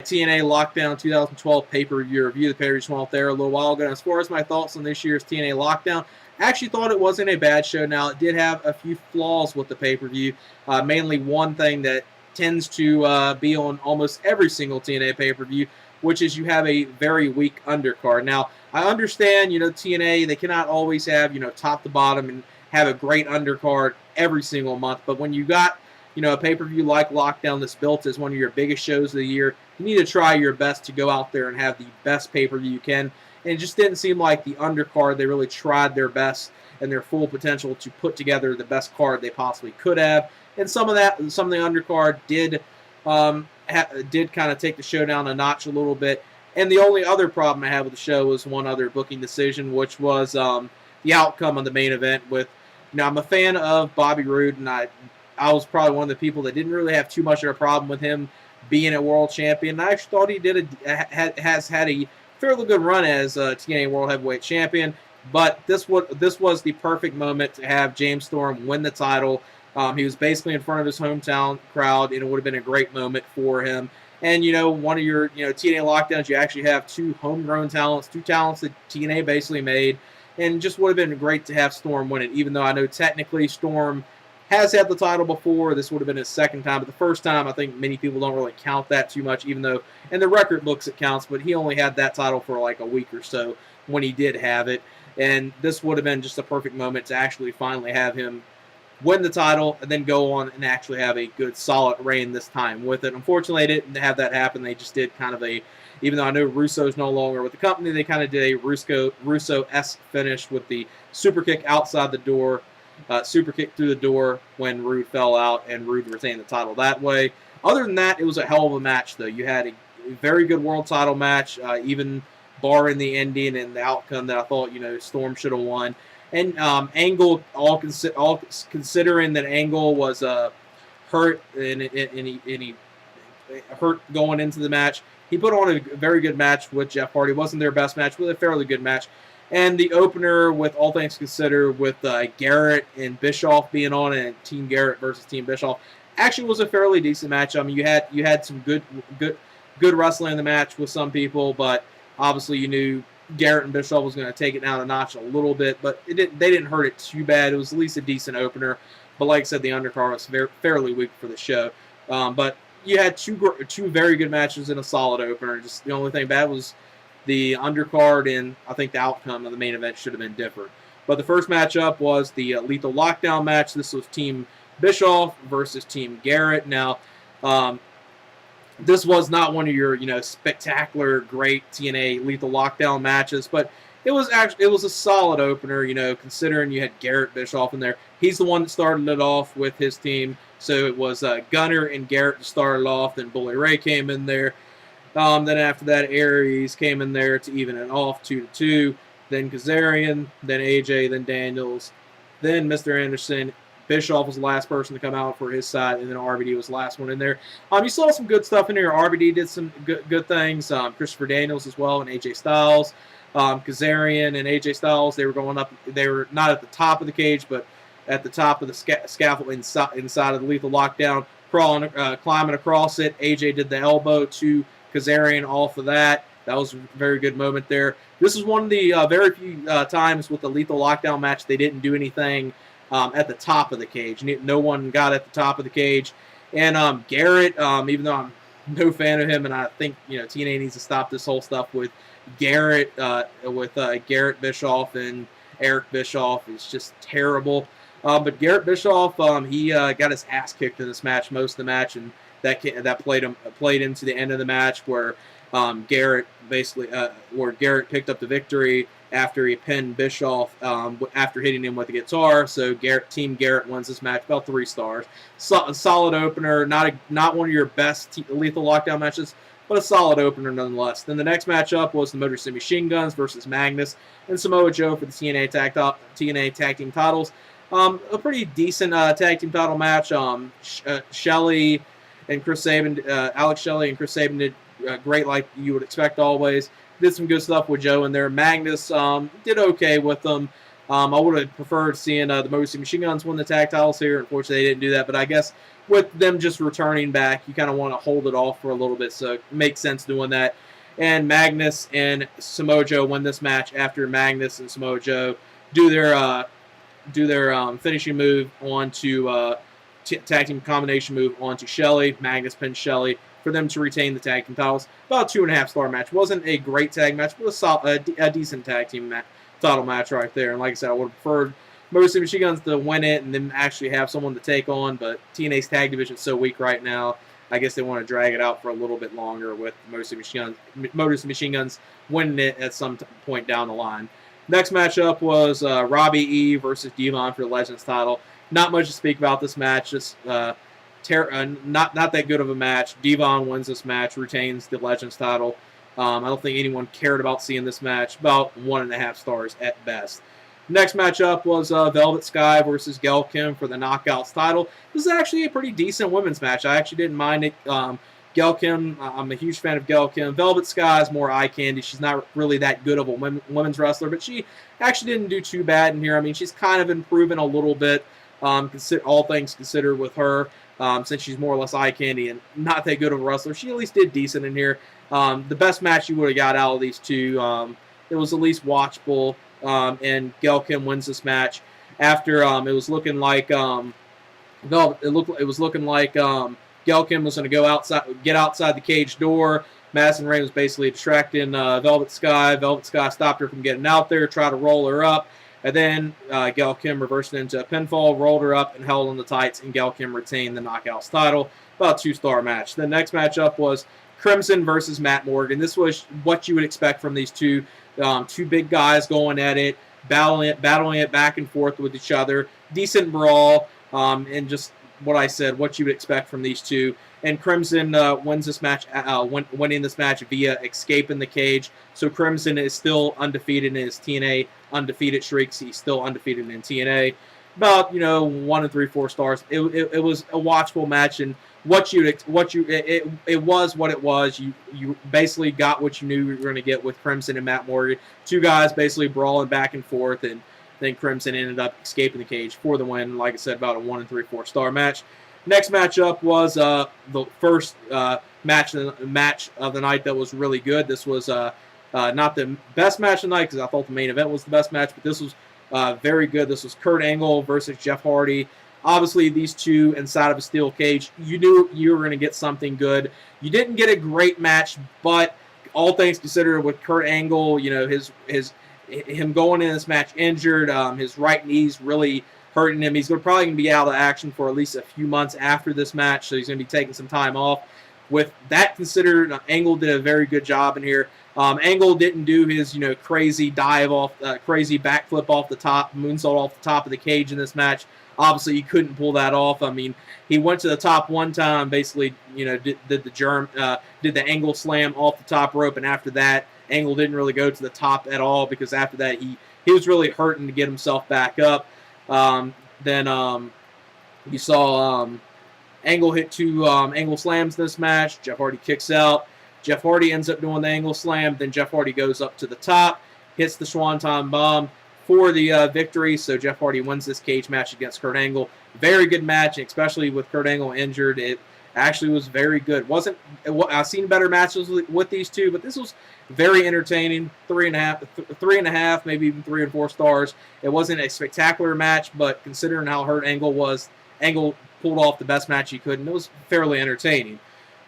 TNA Lockdown 2012 pay-per-view review. The pay-per-view went out there a little while ago. And as far as my thoughts on this year's TNA Lockdown, I actually thought it wasn't a bad show. Now, it did have a few flaws with the pay-per-view. Mainly one thing that tends to be on almost every single TNA pay-per-view, which is you have a very weak undercard. Now, I understand, TNA, they cannot always have, top to bottom and have a great undercard every single month. But when you got, a pay-per-view like Lockdown that's built as one of your biggest shows of the year, you need to try your best to go out there and have the best pay-per-view you can. And it just didn't seem like the undercard, they really tried their best and their full potential to put together the best card they possibly could have. And some of the undercard did kind of take the show down a notch a little bit. And the only other problem I had with the show was one other booking decision, which was the outcome of the main event. I'm a fan of Bobby Roode, and I was probably one of the people that didn't really have too much of a problem with him being a world champion. I actually thought he has had a fairly good run as TNA World Heavyweight Champion. But this was the perfect moment to have James Storm win the title. He was basically in front of his hometown crowd, and it would have been a great moment for him. And, one of your, TNA Lockdowns, you actually have two homegrown talents, two talents that TNA basically made. And just would have been great to have Storm win it, even though I know technically Storm has had the title before. This would have been his second time. But the first time, I think many people don't really count that too much, even though in the record books it counts. But he only had that title for like a week or so when he did have it. And this would have been just a perfect moment to actually finally have him win the title and then go on and actually have a good, solid reign this time with it. Unfortunately, they didn't have that happen. They just did kind of even though I know Russo's no longer with the company, they kind of did a Russo-esque finish with the super kick outside the door, super kick through the door when Roode fell out, and Roode retained the title that way. Other than that, it was a hell of a match, though. You had a very good world title match, even barring the ending and the outcome that I thought, Storm should have won. And Angle, all considering that Angle was hurt and he hurt going into the match, he put on a very good match with Jeff Hardy. It wasn't their best match, but a fairly good match. And the opener, with all things considered, with Garrett and Bischoff being on, and Team Garrett versus Team Bischoff, actually was a fairly decent match. I mean, you had some good wrestling in the match with some people, but obviously you knew Garrett and Bischoff was going to take it down a notch a little bit, but they didn't hurt it too bad. It was at least a decent opener. But like I said, the undercard was fairly weak for the show. But you had two very good matches and a solid opener. Just the only thing bad was the undercard, and I think the outcome of the main event should have been different. But the first matchup was the Lethal Lockdown match. This was Team Bischoff versus Team Garrett. Now, this was not one of your spectacular, great TNA Lethal Lockdown matches, but it was a solid opener. Considering you had Garrett Bischoff in there, he's the one that started it off with his team. So it was Gunner and Garrett started off. Then Bully Ray came in there. Then after that, Aries came in there to even it off 2-2. Then Kazarian, then AJ, then Daniels, then Mr. Anderson. Bischoff was the last person to come out for his side, and then RVD was the last one in there. You saw some good stuff in here. RVD did some good things. Christopher Daniels as well, and AJ Styles. Kazarian and AJ Styles, they were going up. They were not at the top of the cage, but at the top of the scaffold inside of the Lethal Lockdown, climbing across it. AJ did the elbow to Kazarian off of that. That was a very good moment there. This is one of the very few times with the Lethal Lockdown match they didn't do anything at the top of the cage. No one got at the top of the cage. And Garrett, even though I'm no fan of him, and I think TNA needs to stop this whole stuff with Garrett, Garrett Bischoff and Eric Bischoff, is just terrible. But Garrett Bischoff, he got his ass kicked in this match most of the match, and that played into the end of the match where Garrett picked up the victory after he pinned Bischoff after hitting him with the guitar. So Team Garrett wins this match, about 3 stars. A solid opener, not one of your best Lethal Lockdown matches, but a solid opener nonetheless. Then the next matchup was the Motor City Machineguns versus Magnus and Samoa Joe for the TNA Tag Team titles. A pretty decent tag team title match. Shelley and Chris Sabin, Alex Shelley and Chris Sabin did great, like you would expect always. Did some good stuff with Joe in there. Magnus did okay with them. I would have preferred seeing the Motor City Machine Guns win the tag titles here. Unfortunately, they didn't do that. But I guess with them just returning back, you kind of want to hold it off for a little bit, so it makes sense doing that. And Magnus and Samoa Joe win this match after Magnus and Samoa Joe do their finishing move onto tag team combination move onto Shelley. Magnus pins Shelley for them to retain the tag team titles. About a 2.5-star match. Wasn't a great tag match, but a decent tag team title match right there. And like I said, I would have preferred most of the Machineguns to win it and then actually have someone to take on, but TNA's tag division is so weak right now. I guess they want to drag it out for a little bit longer with most of the Machine Guns winning it at some point down the line. Next matchup was Robbie E versus Devon for the Legends title. Not much to speak about this match. Just not that good of a match. Devon wins this match, retains the Legends title. I don't think anyone cared about seeing this match. About 1.5 stars at best. Next matchup was Velvet Sky versus Gail Kim for the Knockouts title. This is actually a pretty decent women's match. I actually didn't mind it. Gail Kim, I'm a huge fan of Gail Kim. Velvet Sky is more eye candy. She's not really that good of a women's wrestler, but she actually didn't do too bad in here. I mean, she's kind of improving a little bit, all things considered, with her, since she's more or less eye candy and not that good of a wrestler. She at least did decent in here. The best match you would have got out of these two, it was at least watchable. And Gail Kim wins this match after it was looking like Gail Kim was going to get outside the cage door. Madison Rayne was basically distracting Velvet Sky. Velvet Sky stopped her from getting out there, tried to roll her up, and then Gail Kim reversed it into a pinfall, rolled her up, and held on the tights, and Gail Kim retained the Knockouts title. About a 2-star match. The next matchup was Crimson versus Matt Morgan. This was what you would expect from these two big guys going at it, battling it back and forth with each other. Decent brawl, and just what I said, what you would expect from these two. And Crimson wins this match, winning this match via escaping the cage. So Crimson is still undefeated in his TNA undefeated streaks. He's still undefeated in TNA. About 1 3/4 stars. It was a watchable match, and it was what it was. You basically got what you knew you were going to get with Crimson and Matt Morgan. Two guys basically brawling back and forth, and then Crimson ended up escaping the cage for the win. Like I said, about a 1 3/4 star match. Next matchup was the first match of the night that was really good. This was not the best match of the night because I thought the main event was the best match, but this was very good. This was Kurt Angle versus Jeff Hardy. Obviously, these two inside of a steel cage, you knew you were going to get something good. You didn't get a great match, but all things considered, with Kurt Angle, him going in this match injured, his right knee's really hurting him. He's probably going to be out of action for at least a few months after this match, so he's going to be taking some time off. With that considered, Angle did a very good job in here. Angle didn't do his crazy dive off, crazy backflip off the top, moonsault off the top of the cage in this match. Obviously, he couldn't pull that off. I mean, he went to the top one time, basically, did the Angle slam off the top rope, and after that, Angle didn't really go to the top at all because after that, he was really hurting to get himself back up. Then you saw Angle hit 2 Angle slams this match. Jeff Hardy kicks out. Jeff Hardy ends up doing the Angle slam. Then Jeff Hardy goes up to the top, hits the Swanton Bomb for the victory. So Jeff Hardy wins this cage match against Kurt Angle. Very good match, especially with Kurt Angle injured. It actually was very good. I've seen better matches with these two, but this was very entertaining. 3.5, maybe even 3 and 4 stars. It wasn't a spectacular match, but considering how hurt Angle was, Angle pulled off the best match he could, and it was fairly entertaining.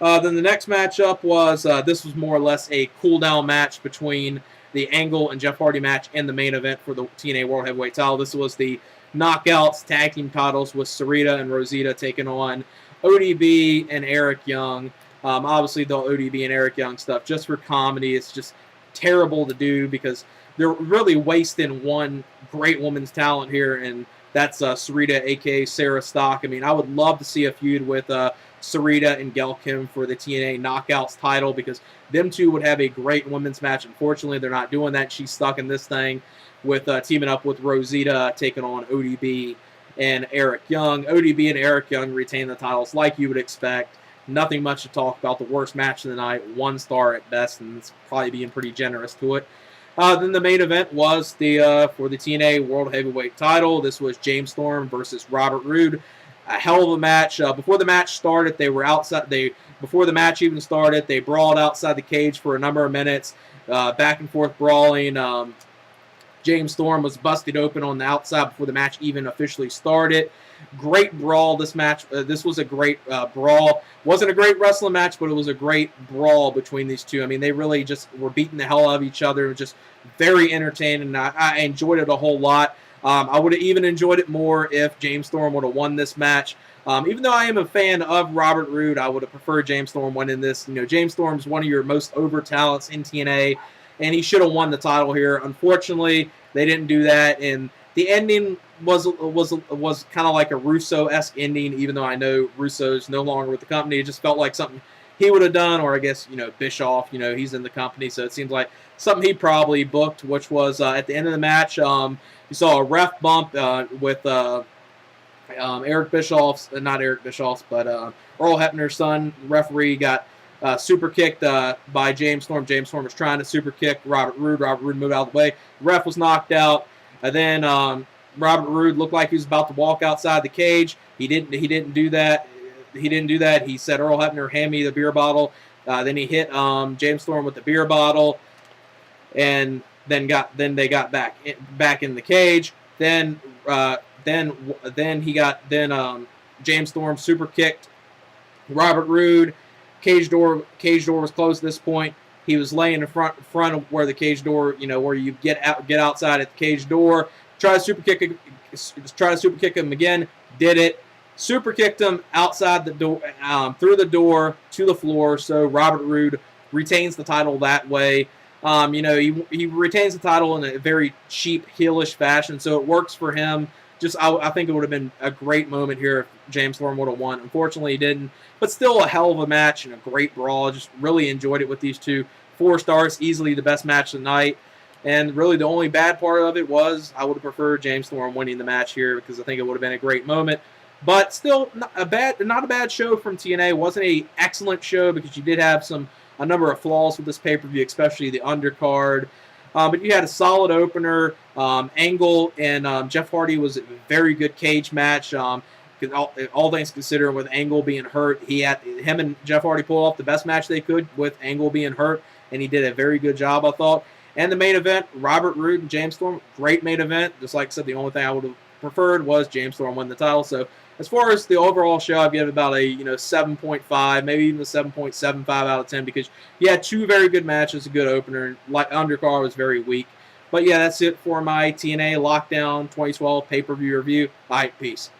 Then the next matchup was, this was more or less a cool-down match between the Angle and Jeff Hardy match and the main event for the TNA World Heavyweight title. This was the Knockouts tag team titles with Sarita and Rosita taking on ODB and Eric Young. Obviously, the ODB and Eric Young stuff, just for comedy, it's just terrible to do because they're really wasting one great woman's talent here, and that's Sarita, a.k.a. Sarah Stock. I mean, I would love to see a feud with Sarita and Gail Kim for the TNA Knockouts title because them two would have a great women's match. Unfortunately, they're not doing that. She's stuck in this thing with teaming up with Rosita, taking on ODB and Eric Young. ODB and Eric Young retain the titles like you would expect. Nothing much to talk about. The worst match of the night, 1 star at best, and it's probably being pretty generous to it. Then the main event was for the TNA World Heavyweight title. This was James Storm versus Robert Roode. a hell of a match. Before the match started, they were outside. Before the match even started, they brawled outside the cage for a number of minutes, back and forth brawling. James Storm was busted open on the outside before the match even officially started. Great brawl this match. This was a great brawl. Wasn't a great wrestling match, but it was a great brawl between these two. I mean, they really just were beating the hell out of each other. It was just very entertaining, and I enjoyed it a whole lot. I would have even enjoyed it more if James Storm would have won this match. Even though I am a fan of Robert Roode, I would have preferred James Storm winning this. You know, James Storm is one of your most over talents in TNA, and he should have won the title here. Unfortunately, they didn't do that, and the ending was kind of like a Russo-esque ending, even though I know Russo's no longer with the company. It just felt like something he would have done, or I guess, you know, Bischoff, you know, he's in the company, so it seems like something he probably booked, which was at the end of the match, you saw a ref bump with Eric Bischoff's, not Eric Bischoff's, but Earl Hebner's son. The referee got super kicked by James Storm. James Storm was trying to super kick Robert Roode. Robert Roode moved out of the way. The ref was knocked out. And then Robert Roode looked like he was about to walk outside the cage. He didn't do that. He said, "Earl Hebner, hand me the beer bottle." Then he hit James Storm with the beer bottle, and then they got back in the cage. Then James Storm super kicked Robert Roode. Cage door was closed at this point. He was laying in front of where the cage door, you know, where you get outside at the cage door. Try to super kick him again. Did it. Super kicked him outside the door, through the door to the floor. So Robert Roode retains the title that way. You know, he retains the title in a very cheap, heelish fashion, so it works for him. I think it would have been a great moment here if James Storm would have won. Unfortunately, he didn't. But still a hell of a match and a great brawl. Just really enjoyed it with these two. 4 stars, easily the best match of the night. And really the only bad part of it was I would have preferred James Storm winning the match here because I think it would have been a great moment. But still, not a bad show from TNA. It wasn't an excellent show because you did have a number of flaws with this pay-per-view, especially the undercard. But you had a solid opener. Angle and Jeff Hardy was a very good cage match. All things considered, with Angle being hurt, him and Jeff Hardy pulled off the best match they could with Angle being hurt, and he did a very good job, I thought. And the main event, Robert Roode and James Storm, great main event. Just like I said, the only thing I would have preferred was James Storm win the title. So as far as the overall show, I'd give it about a 7.5, maybe even a 7.75 out of 10 because you had 2 very good matches, a good opener, and undercard was very weak. But yeah, that's it for my TNA Lockdown 2012 pay-per-view review. All right, peace.